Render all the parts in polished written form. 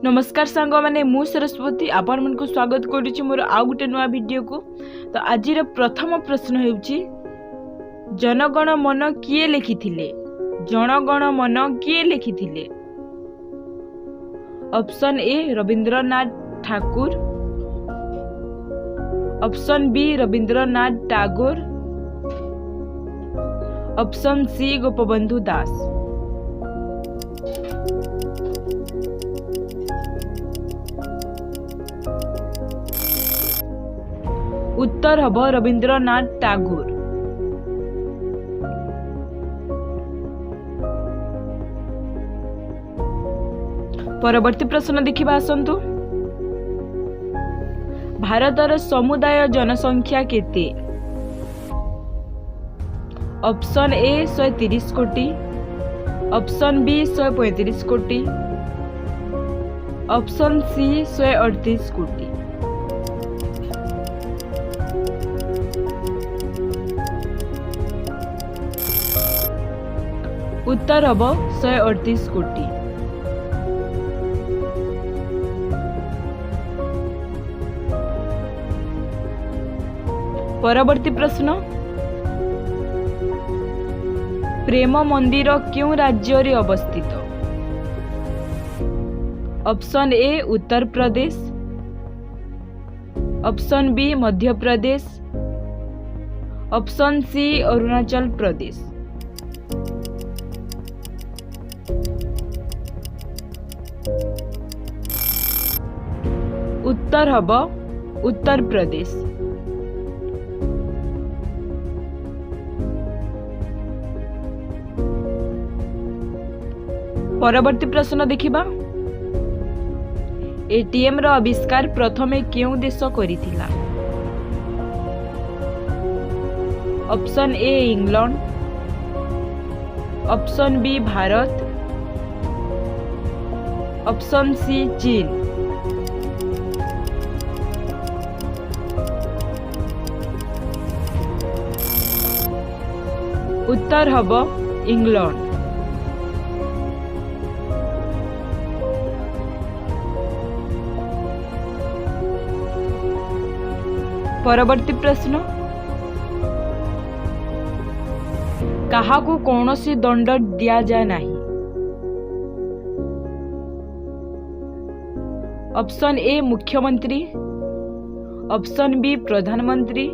नमस्कार सांग मैंने मु सरस्वती आपण मन को स्वागत करुच्ची मोर आउ गोटे नुआ वीडियो को। तो आज प्रथम प्रश्न हेउची जनगण मन किए लिखिथिले? जनगण मन किए लिखिथिले? Option A Rabindranath Thakur, option B Rabindranath Tagore, option C Gopabandhu Das. उत्तर हब रविंद्रनाथ टैगोर। परवर्ती प्रश्न देखिबा आसंतु। भारतर समुदाय जनसंख्या केते? ऑप्शन ए 130 कोटी, ऑप्शन बी 135 कोटी, ऑप्शन सी 138 कोटी। उत्तर हब 138 कोटी। परवर्ती प्रश्न। प्रेम मंदिर क्यों राज्य रे अवस्थित? Option A Uttar Pradesh, option B Madhya Pradesh, option C Arunachal Pradesh. उत्तर हब उत्तर प्रदेश। परवर्ती प्रश्न देखिबा। एटीएम रो आविष्कार प्रथमे केउ देश करिथिला? Option A England, option B Bharat, option C चीन। उत्तर हब इंग्लैंड। परवर्ती प्रश्न। काहाकू कौनसी दंड दिया जाए नहीं? ऑप्शन ए मुख्यमंत्री, ऑप्शन बी प्रधानमंत्री,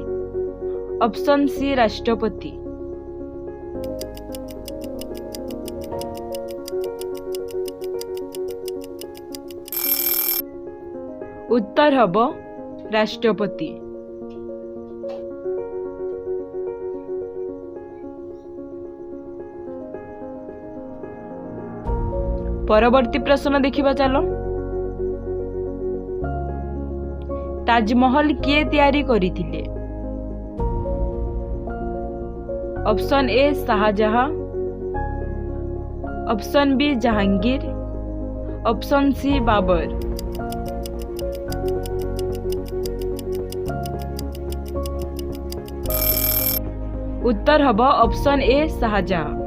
ऑप्शन सी राष्ट्रपति। उत्तर हब राष्ट्रपति। परवर्ती प्रश्न देखिबा चलो। ताजमहल किए तैयारी करिथिले? Option A Shah Jahan, option B Jahangir, option C Babur. उत्तर हब ऑप्शन ए शाहजहां।